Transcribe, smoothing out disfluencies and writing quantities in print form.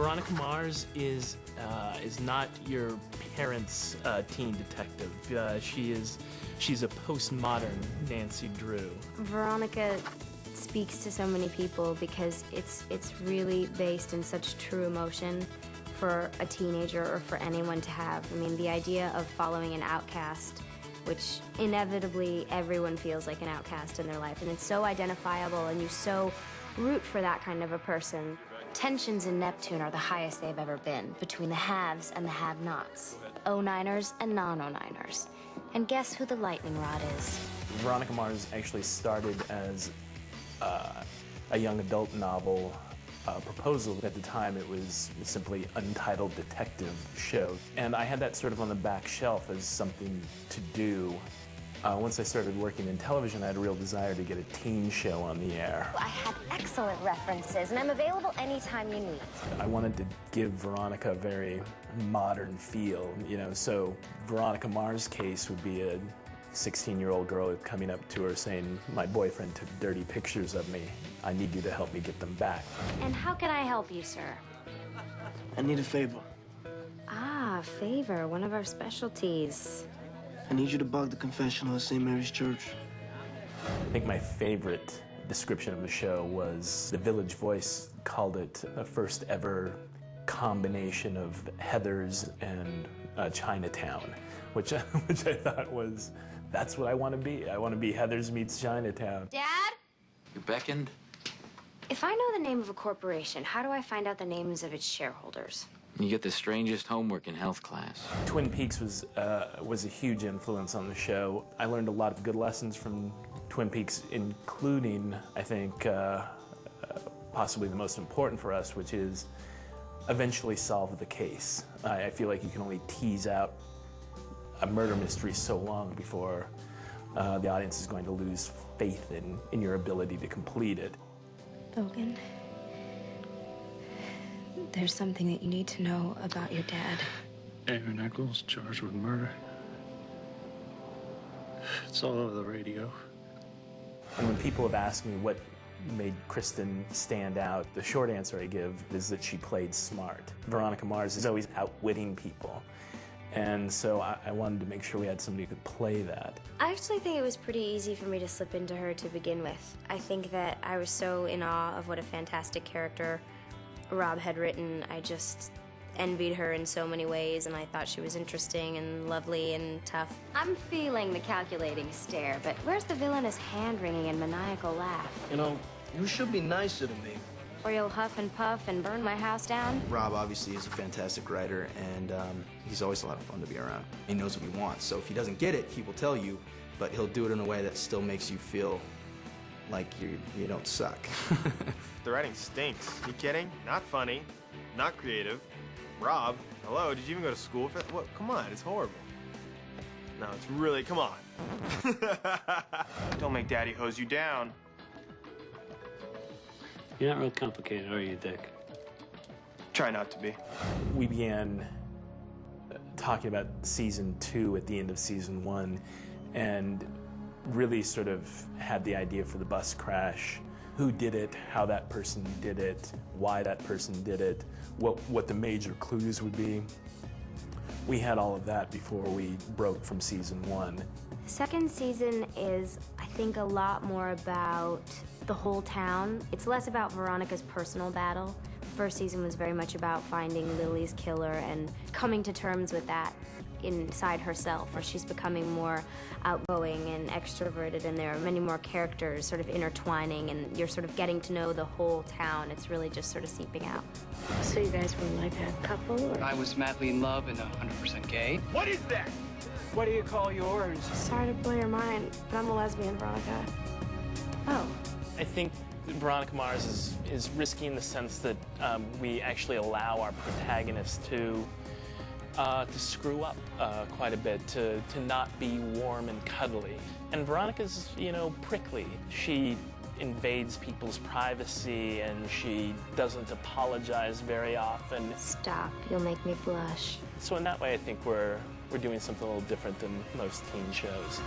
Veronica Mars is not your parents' teen detective. She's a postmodern Nancy Drew. Veronica speaks to so many people because it's really based in such true emotion for a teenager or for anyone to have. I mean, the idea of following an outcast, which inevitably everyone feels like an outcast in their life, and it's so identifiable, and you so root for that kind of a person. Tensions in Neptune are the highest they've ever been, between the haves and the have-nots, 09ers and non-09ers. And guess who the lightning rod is? Veronica Mars actually started as a young adult novel proposal. At the time, it was simply Untitled Detective Show. And I had that sort of on the back shelf as something to do. Once I started working in television, I had a real desire to get a teen show on the air. I have excellent references, and I'm available anytime you need. I wanted to give Veronica a very modern feel, you know, so Veronica Mars' case would be a 16-year-old girl coming up to her saying, "My boyfriend took dirty pictures of me. I need you to help me get them back." And how can I help you, sir? I need a favor. Ah, favor, one of our specialties. I need you to bug the confessional at St. Mary's Church. I think my favorite description of the show was the Village Voice called it the first ever combination of Heathers and Chinatown, which I thought was, that's what I want to be. I want to be Heathers meets Chinatown. Dad? You beckoned? If I know the name of a corporation, how do I find out the names of its shareholders? You get the strangest homework in health class. Twin Peaks was a huge influence on the show. I learned a lot of good lessons from Twin Peaks, including, I think, possibly the most important for us, which is eventually solve the case. I feel like you can only tease out a murder mystery so long before the audience is going to lose faith in your ability to complete it. Logan, there's something that you need to know about your dad. Aaron Eccles charged with murder. It's all over the radio. And when people have asked me what made Kristen stand out, the short answer I give is that she played smart. Veronica Mars is always outwitting people. And so I wanted to make sure we had somebody who could play that. I actually think it was pretty easy for me to slip into her to begin with. I think that I was so in awe of what a fantastic character Rob had written. I just envied her in so many ways, and I thought she was interesting and lovely and tough. I'm feeling the calculating stare, but where's the villainous hand-wringing and maniacal laugh? You know, you should be nicer to me. Or you'll huff and puff and burn my house down? Rob obviously is a fantastic writer, and he's always a lot of fun to be around. He knows what he wants, so if he doesn't get it, he will tell you, but he'll do it in a way that still makes you feel like you don't suck. The writing stinks. You kidding? Not funny, not creative. Rob, hello, did you even go to school for that? What? Come on, it's horrible. No, it's really, come on. Don't make Daddy hose you down. You're not real complicated, are you, Dick? Try not to be. We began talking about season 2 at the end of season 1, and really sort of had the idea for the bus crash. Who did it, how that person did it, why that person did it, what the major clues would be. We had all of that before we broke from season 1. The second season is, I think, a lot more about the whole town. It's less about Veronica's personal battle. The first season was very much about finding Lily's killer and coming to terms with that inside herself, where she's becoming more outgoing and extroverted, and there are many more characters sort of intertwining, and you're sort of getting to know the whole town. It's really just sort of seeping out. So you guys were like a couple, or? I was madly in love and 100% gay. What is that? What do you call yours? Sorry to blow your mind, but I'm a lesbian, Veronica. Oh. I think Veronica Mars is risky in the sense that we actually allow our protagonist to screw up quite a bit, to not be warm and cuddly. And Veronica's, you know, prickly. She invades people's privacy, and she doesn't apologize very often. Stop, you'll make me blush. So in that way, I think we're doing something a little different than most teen shows.